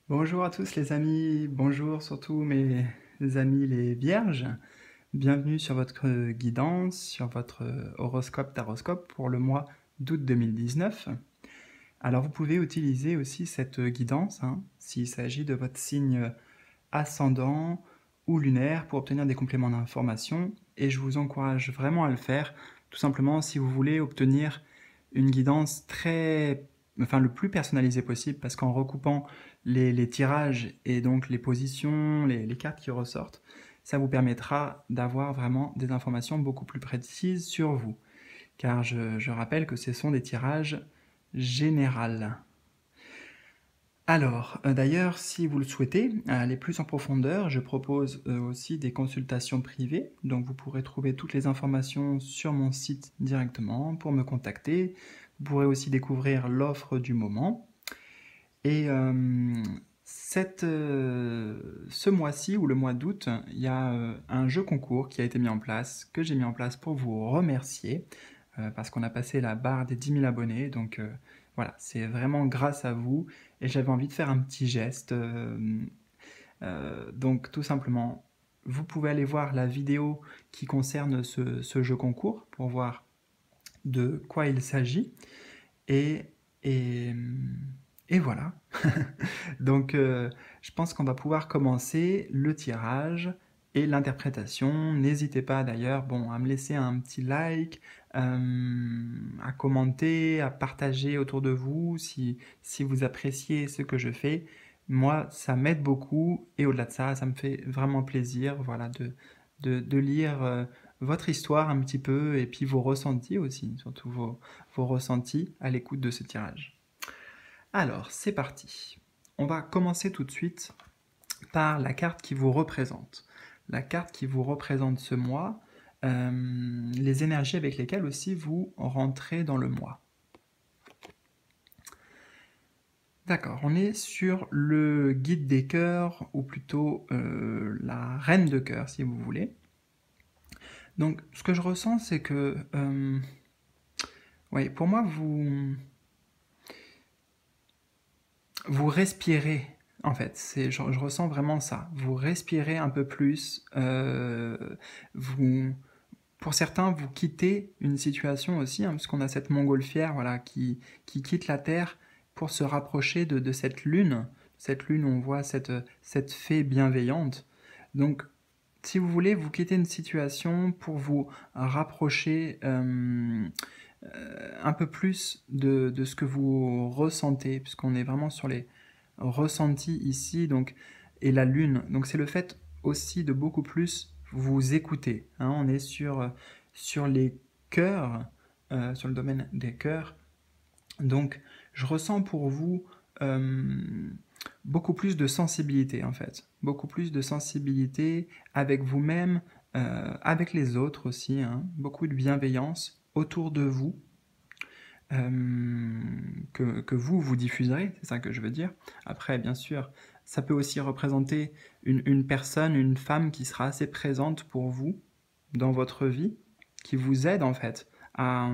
Bonjour à tous les amis, bonjour surtout mes amis les vierges. Bienvenue sur votre guidance, sur votre horoscope taroscope pour le mois d'août 2019. Alors vous pouvez utiliser aussi cette guidance s'il s'agit de votre signe ascendant ou lunaire pour obtenir des compléments d'information et je vous encourage vraiment à le faire, tout simplement si vous voulez obtenir une guidance le plus personnalisée possible, parce qu'en recoupant les tirages et donc les positions, les cartes qui ressortent, ça vous permettra d'avoir vraiment des informations beaucoup plus précises sur vous. Car je rappelle que ce sont des tirages généraux. Alors, d'ailleurs, si vous le souhaitez, aller plus en profondeur, je propose aussi des consultations privées. Donc, vous pourrez trouver toutes les informations sur mon site directement pour me contacter. Vous pourrez aussi découvrir l'offre du moment. Et ce mois-ci, ou le mois d'août, il y a un jeu concours qui a été mis en place, que j'ai mis en place pour vous remercier, parce qu'on a passé la barre des 10 000 abonnés. Donc voilà, c'est vraiment grâce à vous. Et j'avais envie de faire un petit geste. Donc tout simplement, vous pouvez aller voir la vidéo qui concerne ce jeu concours pour voir de quoi il s'agit. Et, et, et voilà. Donc je pense qu'on va pouvoir commencer le tirage et l'interprétation. N'hésitez pas d'ailleurs à me laisser un petit like, à commenter, à partager autour de vous si vous appréciez ce que je fais. Moi, ça m'aide beaucoup et au-delà de ça, ça me fait vraiment plaisir voilà, de lire votre histoire un petit peu et puis vos ressentis aussi, surtout vos ressentis à l'écoute de ce tirage. Alors, c'est parti. On va commencer tout de suite par la carte qui vous représente. La carte qui vous représente ce mois, les énergies avec lesquelles aussi vous rentrez dans le mois. D'accord, on est sur le guide des cœurs, ou plutôt la reine de cœur, si vous voulez. Donc, ce que je ressens, c'est que, pour moi, vous respirez, en fait. Je ressens vraiment ça. Vous respirez un peu plus. Pour certains, vous quittez une situation aussi, puisqu'on a cette montgolfière qui quitte la Terre pour se rapprocher de cette lune. Cette lune, on voit cette fée bienveillante. Donc, si vous voulez, vous quittez une situation pour vous rapprocher un peu plus de ce que vous ressentez, puisqu'on est vraiment sur les ressentis ici, et la lune. Donc c'est le fait aussi de beaucoup plus vous écouter. On est sur les cœurs, sur le domaine des cœurs. Donc je ressens pour vous beaucoup plus de sensibilité en fait. Beaucoup plus de sensibilité avec vous-même, avec les autres aussi. Beaucoup de bienveillance autour de vous. Que vous diffuserez, c'est ça que je veux dire. Après, bien sûr, ça peut aussi représenter une personne, une femme qui sera assez présente pour vous dans votre vie, qui vous aide en fait à,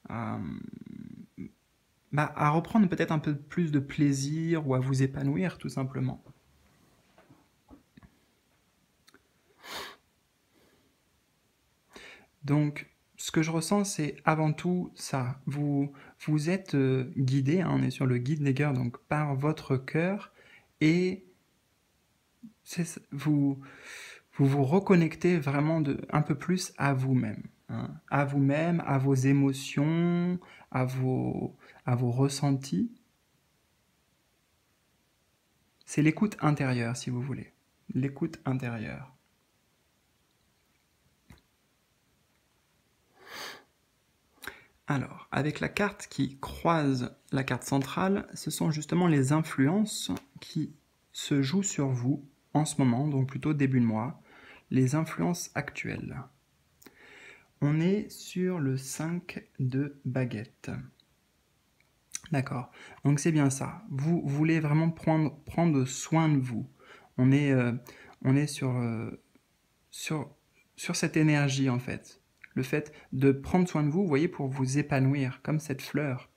à reprendre peut-être un peu plus de plaisir ou à vous épanouir tout simplement. Donc, ce que je ressens, c'est avant tout ça. Vous êtes guidé, on est sur le guide des cœurs, donc par votre cœur, et vous vous reconnectez vraiment un peu plus à vous-même. À vous-même, à vos émotions, à vos ressentis. C'est l'écoute intérieure, si vous voulez. L'écoute intérieure. Alors, avec la carte qui croise la carte centrale, ce sont justement les influences qui se jouent sur vous en ce moment, donc plutôt début de mois, les influences actuelles. On est sur le 5 de baguette. D'accord, donc c'est bien ça. Vous voulez vraiment prendre soin de vous. On est sur cette énergie en fait. Le fait de prendre soin de vous, vous voyez, pour vous épanouir, comme cette fleur.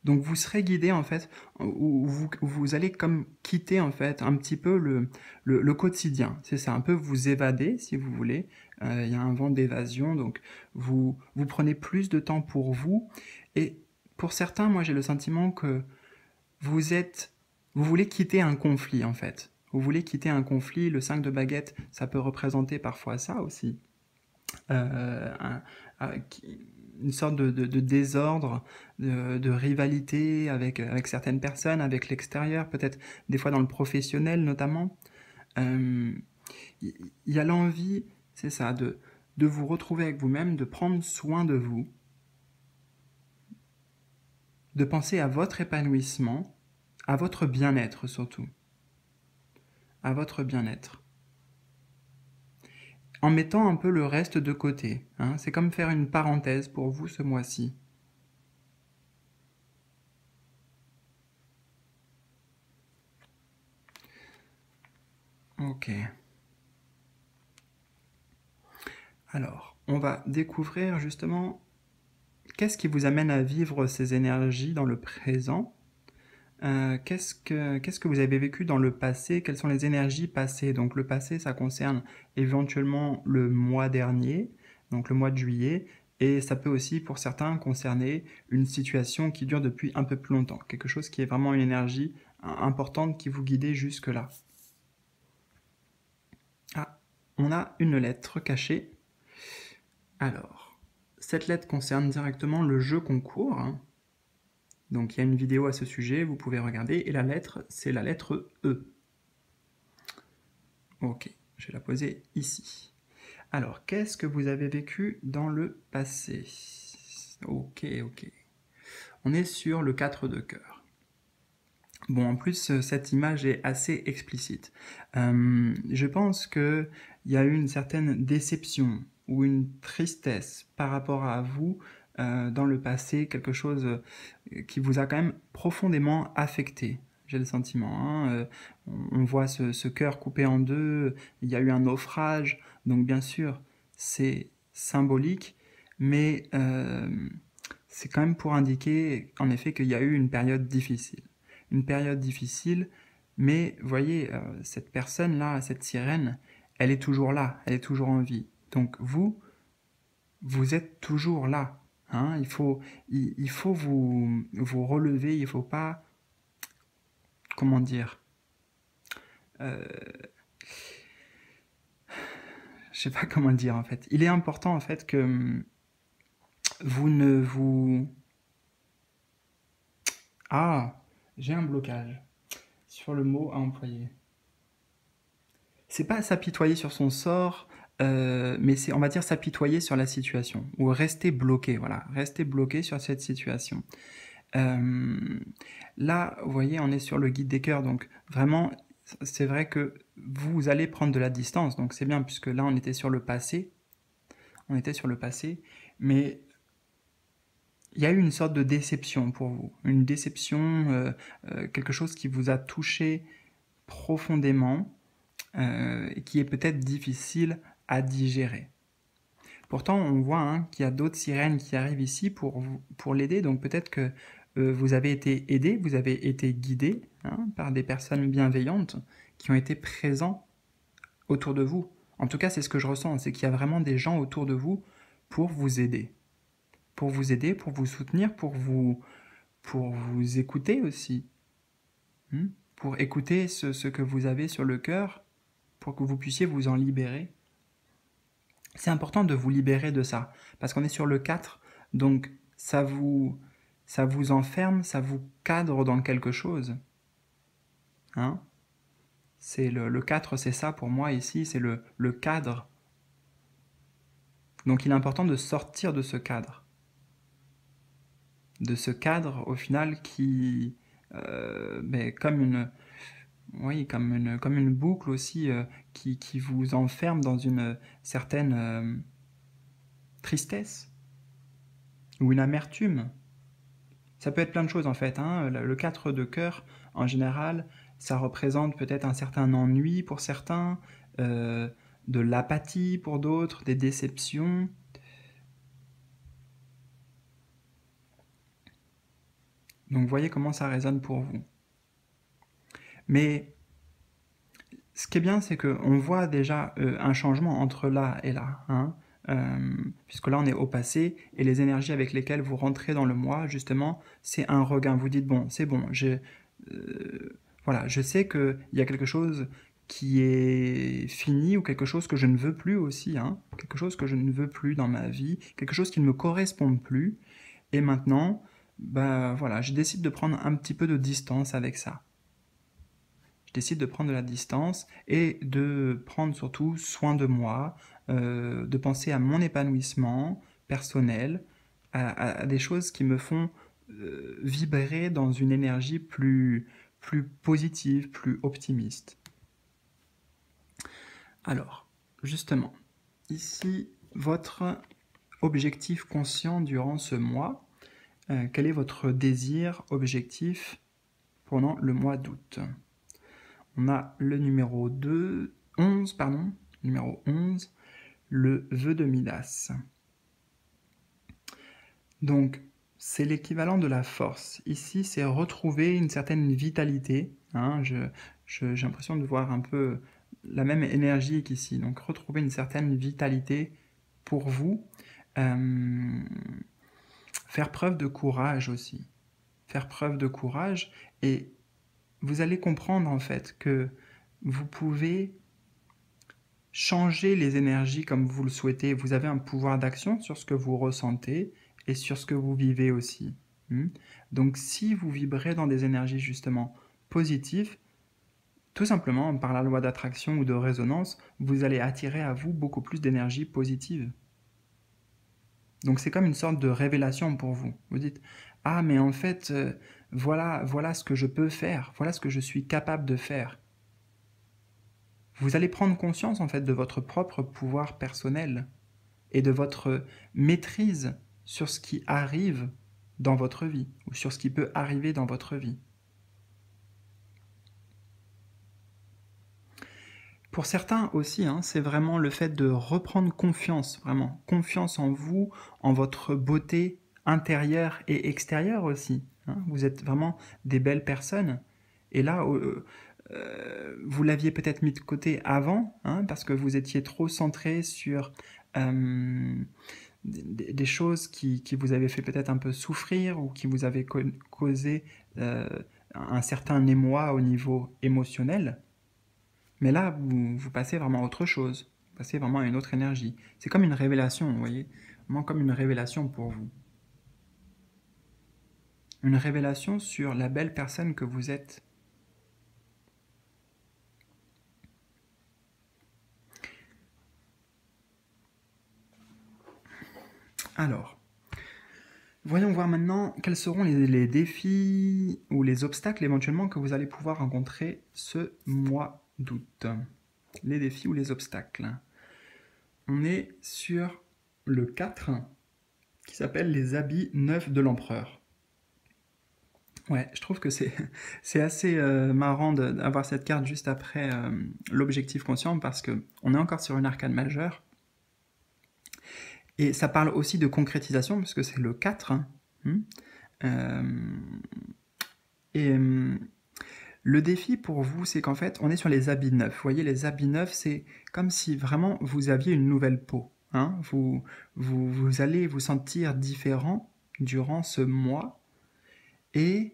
Donc vous serez guidé en fait, ou vous allez comme quitter en fait un petit peu le quotidien. C'est ça, un peu vous évader si vous voulez. Il y a un vent d'évasion, donc vous prenez plus de temps pour vous. Et pour certains, moi j'ai le sentiment que vous voulez quitter un conflit en fait. Vous voulez quitter un conflit. Le 5 de baguette, ça peut représenter parfois ça aussi. Un, une sorte de désordre, de rivalité avec certaines personnes, avec l'extérieur, peut-être des fois dans le professionnel notamment. Il y a l'envie, c'est ça, de vous retrouver avec vous-même, de prendre soin de vous, de penser à votre épanouissement, à votre bien-être surtout, à votre bien-être. En mettant un peu le reste de côté. Hein. C'est comme faire une parenthèse pour vous ce mois-ci. Ok. Alors, on va découvrir justement qu'est-ce qui vous amène à vivre ces énergies dans le présent. Qu'est-ce que vous avez vécu dans le passé? Quelles sont les énergies passées? Donc le passé, ça concerne éventuellement le mois dernier, donc le mois de juillet, et ça peut aussi pour certains concerner une situation qui dure depuis un peu plus longtemps, quelque chose qui est vraiment une énergie importante qui vous guidait jusque-là. Ah, on a une lettre cachée. Alors, cette lettre concerne directement le jeu concours. Donc il y a une vidéo à ce sujet, vous pouvez regarder, et la lettre, c'est la lettre E. Ok, je vais la poser ici. Alors, qu'est-ce que vous avez vécu dans le passé? Ok. On est sur le 4 de cœur. Bon, en plus, cette image est assez explicite. Je pense qu'il y a eu une certaine déception ou une tristesse par rapport à vous dans le passé, quelque chose qui vous a quand même profondément affecté. J'ai le sentiment. Hein. On voit ce cœur coupé en deux, il y a eu un naufrage, donc bien sûr, c'est symbolique, mais c'est quand même pour indiquer en effet qu'il y a eu une période difficile. Une période difficile, mais voyez, cette personne-là, cette sirène, elle est toujours là, elle est toujours en vie. Donc vous êtes toujours là. Hein, il faut vous relever, il ne faut pas, comment dire, je sais pas comment le dire en fait. Il est important en fait que vous ne vous... Ah, j'ai un blocage sur le mot à employer. C'est pas s'apitoyer sur son sort, mais c'est, on va dire, s'apitoyer sur la situation, ou rester bloqué, voilà, rester bloqué sur cette situation. Là, vous voyez, on est sur le guide des cœurs, donc vraiment, c'est vrai que vous allez prendre de la distance, donc c'est bien, puisque là, on était sur le passé, mais il y a eu une sorte de déception pour vous, une déception, quelque chose qui vous a touché profondément, et qui est peut-être difficile à digérer. Pourtant, on voit hein, qu'il y a d'autres sirènes qui arrivent ici pour l'aider, donc peut-être que vous avez été aidé, vous avez été guidé hein, par des personnes bienveillantes qui ont été présents autour de vous. En tout cas, c'est ce que je ressens, c'est qu'il y a vraiment des gens autour de vous pour vous aider. Pour vous aider, pour vous soutenir, pour vous écouter aussi. Pour écouter ce que vous avez sur le cœur, pour que vous puissiez vous en libérer. C'est important de vous libérer de ça, parce qu'on est sur le 4, donc ça vous enferme, ça vous cadre dans quelque chose. Hein? C'est le 4, c'est ça pour moi ici, c'est le cadre. Donc il est important de sortir de ce cadre. De ce cadre, au final, qui... comme une boucle aussi qui vous enferme dans une certaine tristesse ou une amertume. Ça peut être plein de choses en fait. Hein. Le 4 de cœur, en général, ça représente peut-être un certain ennui pour certains, de l'apathie pour d'autres, des déceptions. Donc voyez comment ça résonne pour vous. Mais ce qui est bien, c'est qu'on voit déjà un changement entre là et là, hein, puisque là on est au passé, et les énergies avec lesquelles vous rentrez dans le mois, justement, c'est un regain. Vous dites, bon, c'est bon, voilà, je sais qu'il y a quelque chose qui est fini, ou quelque chose que je ne veux plus aussi, hein, quelque chose que je ne veux plus dans ma vie, quelque chose qui ne me correspond plus, et maintenant, bah voilà, je décide de prendre un petit peu de distance avec ça. Je décide de prendre de la distance et de prendre surtout soin de moi, de penser à mon épanouissement personnel, à des choses qui me font vibrer dans une énergie plus positive, plus optimiste. Alors, justement, ici, votre objectif conscient durant ce mois, quel est votre désir, objectif pendant le mois d'août? On a le numéro 11, numéro 11, le vœu de Midas. Donc, c'est l'équivalent de la force. Ici, c'est retrouver une certaine vitalité. Hein, j'ai l'impression de voir un peu la même énergie qu'ici. Donc, retrouver une certaine vitalité pour vous. Faire preuve de courage aussi. Faire preuve de courage, et vous allez comprendre en fait que vous pouvez changer les énergies comme vous le souhaitez. Vous avez un pouvoir d'action sur ce que vous ressentez et sur ce que vous vivez aussi. Donc si vous vibrez dans des énergies justement positives, tout simplement par la loi d'attraction ou de résonance, vous allez attirer à vous beaucoup plus d'énergie positive. Donc c'est comme une sorte de révélation pour vous. Vous dites, ah mais en fait, voilà ce que je peux faire, voilà ce que je suis capable de faire. Vous allez prendre conscience en fait de votre propre pouvoir personnel et de votre maîtrise sur ce qui arrive dans votre vie, ou sur ce qui peut arriver dans votre vie. Pour certains aussi, hein, c'est vraiment le fait de reprendre confiance, vraiment confiance en vous, en votre beauté intérieure et extérieure aussi. Hein. Vous êtes vraiment des belles personnes. Et là, vous l'aviez peut-être mis de côté avant, hein, parce que vous étiez trop centré sur des choses qui vous avaient fait peut-être un peu souffrir, ou qui vous avaient causé un certain émoi au niveau émotionnel. Mais là, vous passez vraiment à autre chose. Vous passez vraiment à une autre énergie. C'est comme une révélation, vous voyez. Vraiment comme une révélation pour vous. Une révélation sur la belle personne que vous êtes. Alors, voyons voir maintenant quels seront les défis ou les obstacles éventuellement que vous allez pouvoir rencontrer ce mois d'août. Les défis ou les obstacles. On est sur le 4, qui s'appelle les habits neufs de l'empereur. Ouais, je trouve que c'est assez marrant d'avoir cette carte juste après l'objectif conscient, parce qu'on est encore sur une arcane majeure. Et ça parle aussi de concrétisation, parce que c'est le 4. Le défi pour vous, c'est qu'en fait, on est sur les habits neufs. Vous voyez, les habits neufs, c'est comme si vraiment vous aviez une nouvelle peau. Hein. Vous allez vous sentir différent durant ce mois, et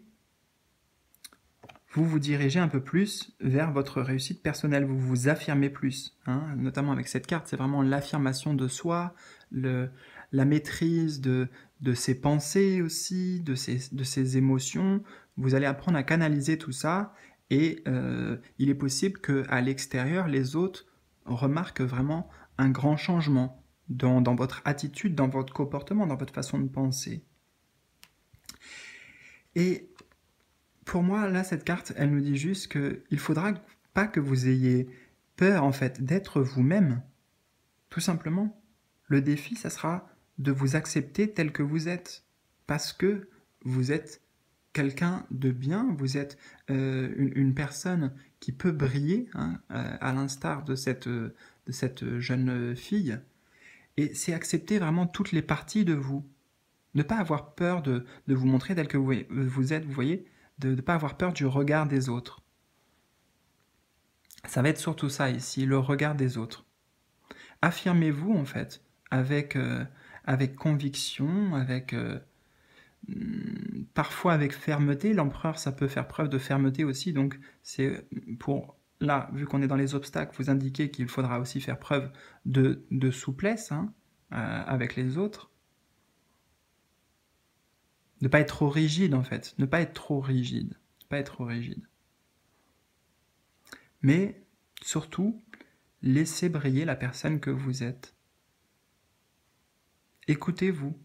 vous vous dirigez un peu plus vers votre réussite personnelle, vous vous affirmez plus, hein, notamment avec cette carte, c'est vraiment l'affirmation de soi, la maîtrise de ses pensées aussi, de ses émotions. Vous allez apprendre à canaliser tout ça, et il est possible qu'à l'extérieur, les autres remarquent vraiment un grand changement dans votre attitude, dans votre comportement, dans votre façon de penser. Et pour moi, là, cette carte, elle nous dit juste qu'il ne faudra pas que vous ayez peur, en fait, d'être vous-même. Tout simplement. Le défi, ça sera de vous accepter tel que vous êtes. Parce que vous êtes quelqu'un de bien, vous êtes une personne qui peut briller, hein, à l'instar de cette jeune fille. Et c'est accepter vraiment toutes les parties de vous. Ne pas avoir peur de vous montrer tel que vous êtes, vous voyez, de ne pas avoir peur du regard des autres. Ça va être surtout ça ici, le regard des autres. Affirmez-vous en fait, avec conviction, parfois avec fermeté. L'empereur, ça peut faire preuve de fermeté aussi, donc c'est pour, là, vu qu'on est dans les obstacles, vous indiquer qu'il faudra aussi faire preuve de souplesse hein, avec les autres. Ne pas être trop rigide en fait, ne pas être trop rigide, pas être trop rigide. Mais surtout, laissez briller la personne que vous êtes. Écoutez-vous,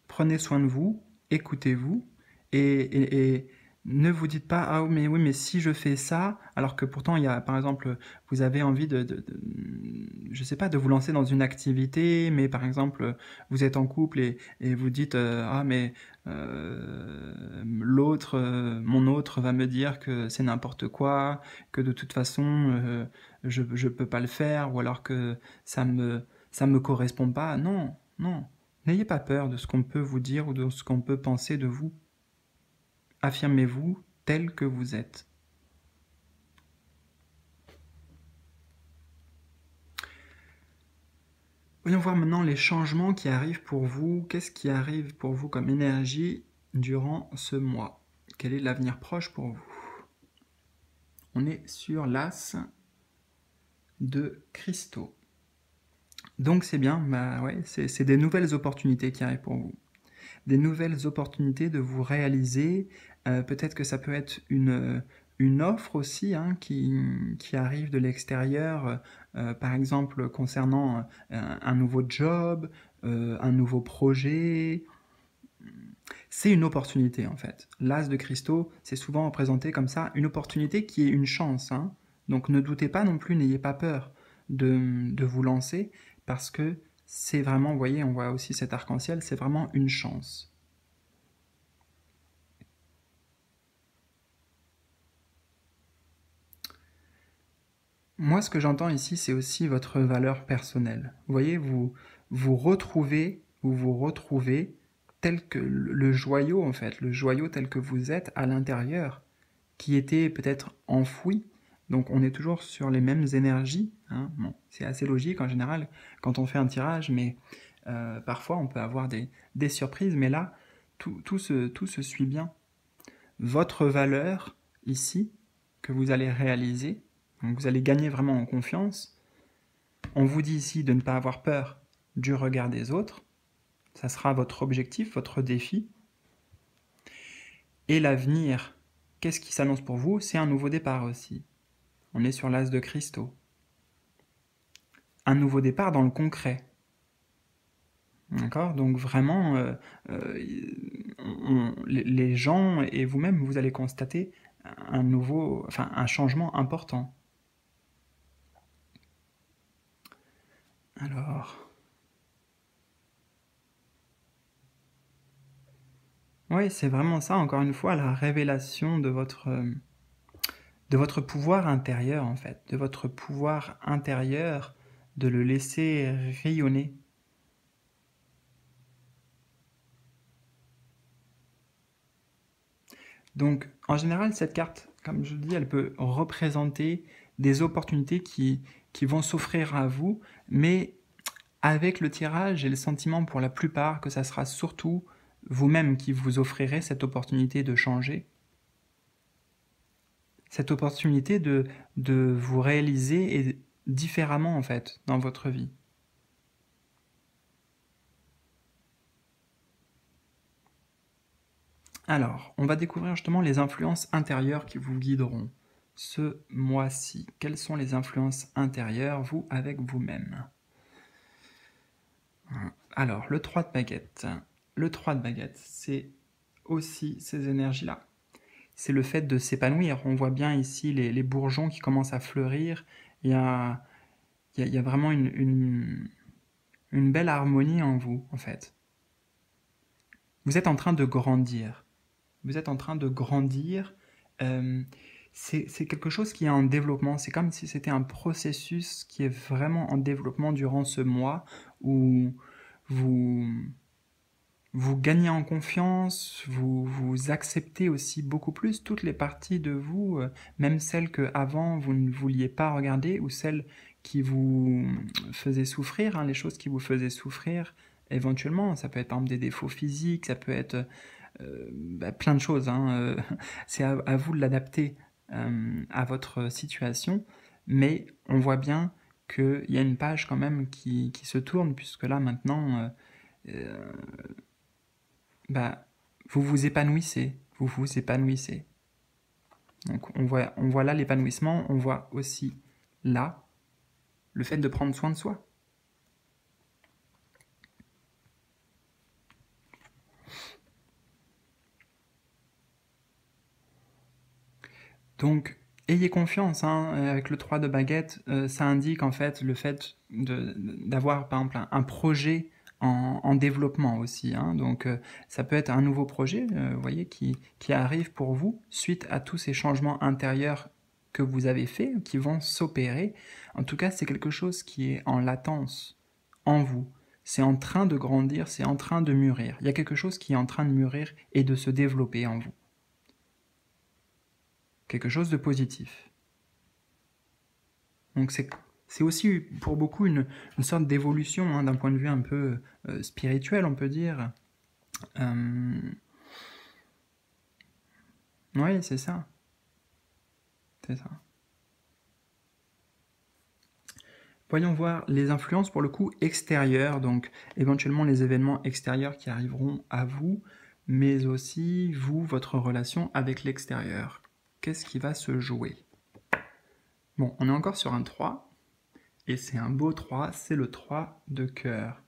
prenez soin de vous, écoutez-vous, et ne vous dites pas « Ah mais oui, mais si je fais ça », alors que pourtant, il y a, par exemple, vous avez envie je sais pas, de vous lancer dans une activité, mais par exemple, vous êtes en couple et vous dites Ah mais l'autre, mon autre va me dire que c'est n'importe quoi, que de toute façon, je peux pas le faire, ou alors que ça me correspond pas. Non, non. N'ayez pas peur de ce qu'on peut vous dire ou de ce qu'on peut penser de vous. Affirmez-vous tel que vous êtes. Voyons voir maintenant les changements qui arrivent pour vous. Qu'est-ce qui arrive pour vous comme énergie durant ce mois? Quel est l'avenir proche pour vous? On est sur l'as de cristaux. Donc c'est bien, bah ouais, c'est des nouvelles opportunités qui arrivent pour vous. Des nouvelles opportunités de vous réaliser. Peut-être que ça peut être une offre aussi hein, qui arrive de l'extérieur, par exemple concernant un nouveau job, un nouveau projet. C'est une opportunité en fait. L'as de cristaux, c'est souvent représenté comme ça, une opportunité qui est une chance. Hein. Donc ne doutez pas non plus, n'ayez pas peur de vous lancer, parce que c'est vraiment, vous voyez, on voit aussi cet arc-en-ciel, c'est vraiment une chance. Moi, ce que j'entends ici, c'est aussi votre valeur personnelle. Vous voyez, vous retrouvez tel que le joyau, en fait, le joyau tel que vous êtes à l'intérieur, qui était peut-être enfoui. Donc on est toujours sur les mêmes énergies. Hein. Bon, c'est assez logique en général quand on fait un tirage, mais parfois on peut avoir des surprises. Mais là, tout se suit bien. Votre valeur ici, que vous allez réaliser, donc vous allez gagner vraiment en confiance. On vous dit ici de ne pas avoir peur du regard des autres. Ça sera votre objectif, votre défi. Et l'avenir, qu'est-ce qui s'annonce pour vous? C'est un nouveau départ aussi. On est sur l'as de cristaux. Un nouveau départ dans le concret. D'accord? Donc vraiment, les gens et vous-même, vous allez constater un changement important. Alors, oui, c'est vraiment ça, encore une fois, la révélation de votre pouvoir intérieur, en fait, de votre pouvoir intérieur, de le laisser rayonner. Donc, en général, cette carte, comme je le dis, elle peut représenter des opportunités qui vont s'offrir à vous, mais avec le tirage, j'ai le sentiment pour la plupart que ça sera surtout vous-même qui vous offrirez cette opportunité de changer, cette opportunité de vous réaliser différemment en fait dans votre vie. Alors, on va découvrir justement les influences intérieures qui vous guideront ce mois-ci. Quelles sont les influences intérieures, vous, avec vous-même? Alors, le 3 de baguette. Le 3 de baguette, c'est aussi ces énergies-là. C'est le fait de s'épanouir. On voit bien ici les bourgeons qui commencent à fleurir. Il y a vraiment une belle harmonie en vous, en fait. Vous êtes en train de grandir. Vous êtes en train de grandir. C'est quelque chose qui est en développement. C'est comme si c'était un processus qui est vraiment en développement durant ce mois où vous vous gagnez en confiance, vous acceptez aussi beaucoup plus toutes les parties de vous, même celles que avant vous ne vouliez pas regarder ou celles qui vous faisaient souffrir, hein, les choses qui vous faisaient souffrir éventuellement. Ça peut être par exemple des défauts physiques, ça peut être plein de choses, hein, c'est à vous de l'adapter à votre situation, mais on voit bien qu'il y a une page quand même qui se tourne, puisque là maintenant, vous vous épanouissez, vous vous épanouissez. Donc on voit là l'épanouissement, on voit aussi là le fait de prendre soin de soi. Donc, ayez confiance, hein, avec le 3 de baguette, ça indique en fait le fait d'avoir par exemple un projet en développement aussi, hein. Donc ça peut être un nouveau projet, vous voyez, qui arrive pour vous suite à tous ces changements intérieurs que vous avez faits, qui vont s'opérer. En tout cas, c'est quelque chose qui est en latence en vous. C'est en train de grandir, c'est en train de mûrir. Il y a quelque chose qui est en train de mûrir et de se développer en vous. Quelque chose de positif. Donc c'est aussi pour beaucoup une sorte d'évolution, hein, d'un point de vue un peu spirituel, on peut dire. Oui, c'est ça. C'est ça. Voyons voir les influences pour le coup extérieures, donc éventuellement les événements extérieurs qui arriveront à vous, mais aussi vous, votre relation avec l'extérieur. Qu'est-ce qui va se jouer? Bon, on est encore sur un 3, et c'est un beau 3, c'est le 3 de cœur.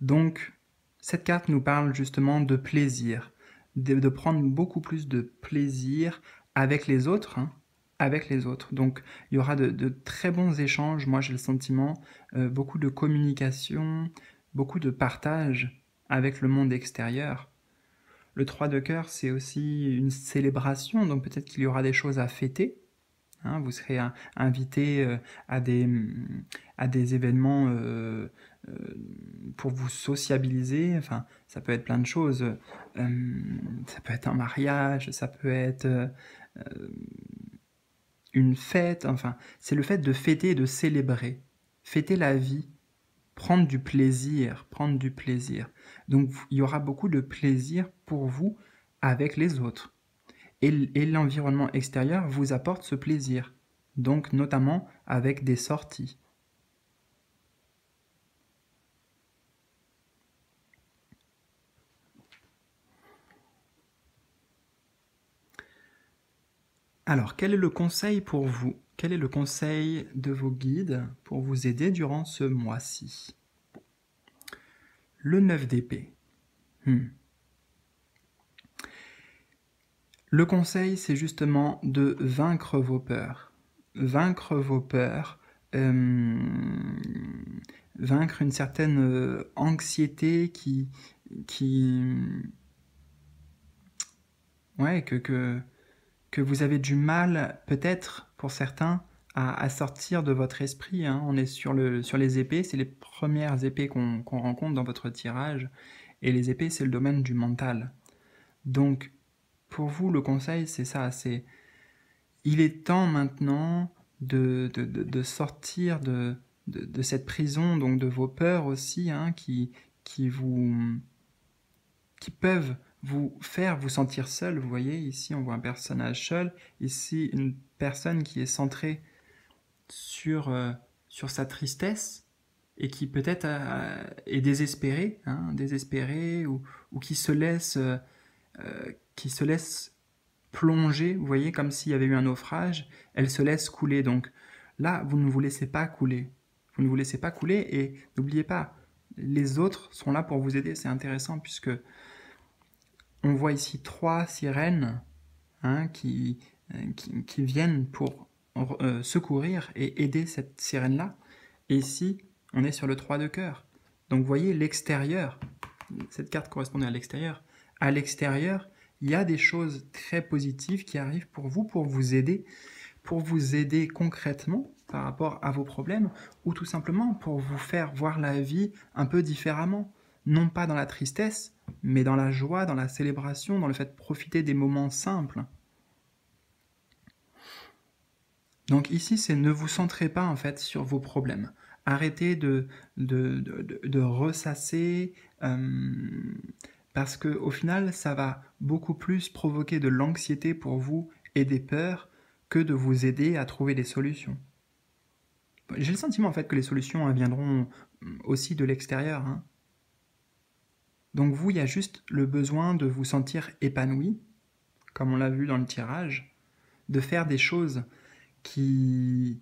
Donc, cette carte nous parle justement de plaisir, de prendre beaucoup plus de plaisir avec les autres, hein, avec les autres. Donc, il y aura de très bons échanges, moi j'ai le sentiment, beaucoup de communication, beaucoup de partage avec le monde extérieur. Le 3 de cœur, c'est aussi une célébration, donc peut-être qu'il y aura des choses à fêter. Hein, vous serez invité à des événements pour vous sociabiliser. Enfin, ça peut être plein de choses. Ça peut être un mariage, ça peut être une fête. Enfin, c'est le fait de fêter et de célébrer. Fêter la vie, prendre du plaisir, prendre du plaisir. Donc, il y aura beaucoup de plaisir pour vous avec les autres. Et l'environnement extérieur vous apporte ce plaisir, donc notamment avec des sorties. Alors, quel est le conseil pour vous? Quel est le conseil de vos guides pour vous aider durant ce mois-ci? Le 9 d'épée. Le conseil, c'est justement de vaincre vos peurs. Vaincre vos peurs, vaincre une certaine anxiété ouais, que vous avez du mal, peut-être, pour certains, à sortir de votre esprit, hein. On est sur les épées, c'est les premières épées qu'on rencontre dans votre tirage, et les épées, c'est le domaine du mental. Donc, pour vous, le conseil, c'est ça, il est temps maintenant de sortir de cette prison, donc de vos peurs aussi, hein, qui peuvent vous faire vous sentir seul. Vous voyez, ici on voit un personnage seul, ici une personne qui est centrée sur sa tristesse et qui peut-être est désespérée, hein, désespérée ou qui se laisse plonger, vous voyez, comme s'il y avait eu un naufrage, elle se laisse couler. Donc là, vous ne vous laissez pas couler. Vous ne vous laissez pas couler et n'oubliez pas, les autres sont là pour vous aider. C'est intéressant puisque on voit ici 3 sirènes, hein, qui viennent pour secourir et aider cette sirène-là. Et ici, on est sur le 3 de cœur. Donc vous voyez l'extérieur. Cette carte correspondait à l'extérieur. À l'extérieur, il y a des choses très positives qui arrivent pour vous aider concrètement par rapport à vos problèmes, ou tout simplement pour vous faire voir la vie un peu différemment. non pas dans la tristesse, mais dans la joie, dans la célébration, dans le fait de profiter des moments simples. Donc ici, c'est ne vous centrez pas en fait sur vos problèmes. Arrêtez de ressasser, parce que au final, ça va beaucoup plus provoquer de l'anxiété pour vous et des peurs que de vous aider à trouver des solutions. J'ai le sentiment en fait que les solutions viendront aussi de l'extérieur, hein. Donc vous, il y a juste le besoin de vous sentir épanoui, comme on l'a vu dans le tirage, de faire des choses qui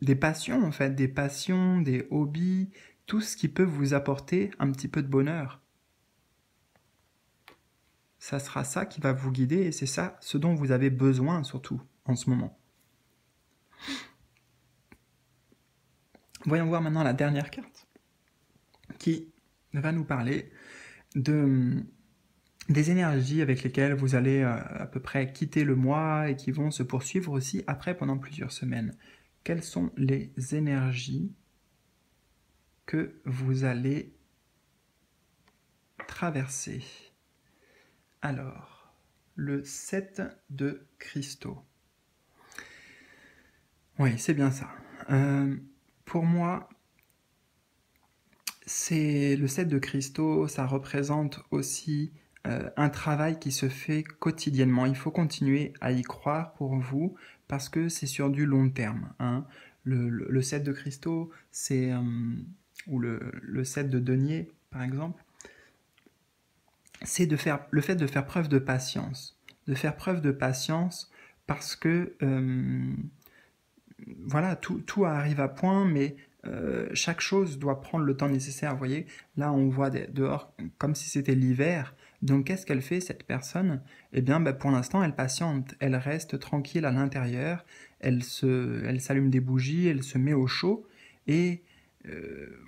des passions en fait, des passions, des hobbies, tout ce qui peut vous apporter un petit peu de bonheur. Ça sera ça qui va vous guider et c'est ça ce dont vous avez besoin surtout en ce moment. Voyons voir maintenant la dernière carte qui va nous parler des énergies avec lesquelles vous allez à peu près quitter le mois et qui vont se poursuivre aussi après pendant plusieurs semaines. Quelles sont les énergies que vous allez traverser? Alors, le 7 de cristaux. Oui, c'est bien ça. Pour moi, c'est le 7 de cristaux, ça représente aussi un travail qui se fait quotidiennement. Il faut continuer à y croire pour vous parce que c'est sur du long terme, hein. Le 7 de cristaux, c'est ou le 7 de denier, par exemple, c'est le fait de faire preuve de patience. De faire preuve de patience parce que voilà, tout arrive à point, mais chaque chose doit prendre le temps nécessaire. Vous voyez, là on voit dehors comme si c'était l'hiver. Donc qu'est-ce qu'elle fait cette personne? Eh bien, pour l'instant, elle patiente. Elle reste tranquille à l'intérieur. Elle s'allume des bougies, elle se met au chaud et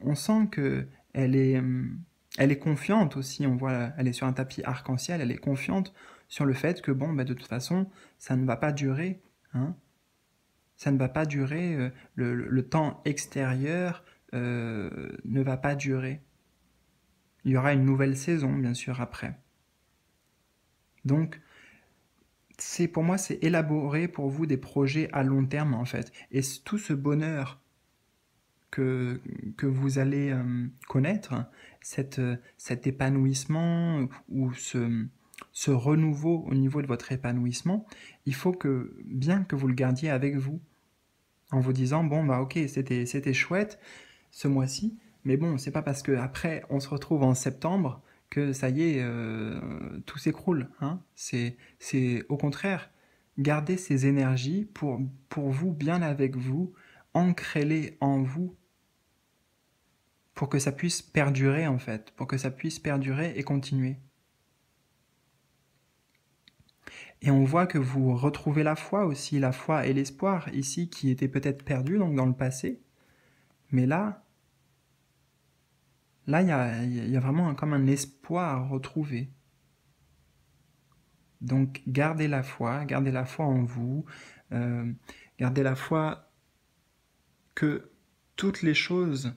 on sent que elle est confiante aussi. On voit, elle est sur un tapis arc-en-ciel. Elle est confiante sur le fait que bon, de toute façon, ça ne va pas durer, hein. Ça ne va pas durer, le temps extérieur ne va pas durer. Il y aura une nouvelle saison, bien sûr, après. Donc, pour moi, c'est élaborer pour vous des projets à long terme, en fait. Et tout ce bonheur que vous allez connaître, cet épanouissement ou ce renouveau au niveau de votre épanouissement, il faut bien que vous le gardiez avec vous. En vous disant, bon, ok, c'était chouette ce mois-ci, mais bon, c'est pas parce qu'après on se retrouve en septembre que ça y est, tout s'écroule, hein. C'est au contraire, gardez ces énergies pour vous, bien avec vous, ancrez-les en vous pour que ça puisse perdurer en fait, pour que ça puisse perdurer et continuer. Et on voit que vous retrouvez la foi aussi, la foi et l'espoir ici qui étaient peut-être perdus donc dans le passé. Mais là, il y a vraiment comme un espoir retrouvé. Donc gardez la foi en vous, gardez la foi que toutes les choses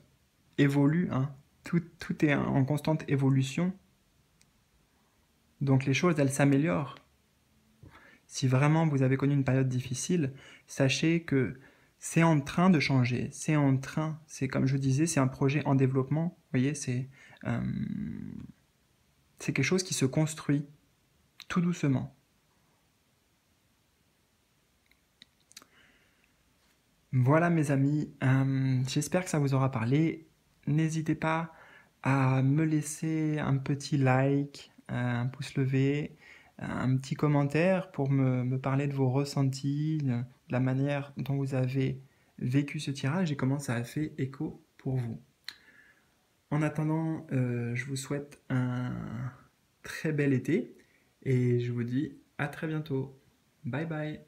évoluent, hein. Tout est en constante évolution. Donc les choses, elles s'améliorent. Si vraiment vous avez connu une période difficile, sachez que c'est en train de changer. C'est comme je disais, c'est un projet en développement. Vous voyez, c'est quelque chose qui se construit tout doucement. Voilà mes amis, j'espère que ça vous aura parlé. N'hésitez pas à me laisser un petit like, un pouce levé, un petit commentaire pour me parler de vos ressentis, de la manière dont vous avez vécu ce tirage et comment ça a fait écho pour vous. En attendant, je vous souhaite un très bel été et je vous dis à très bientôt. Bye bye.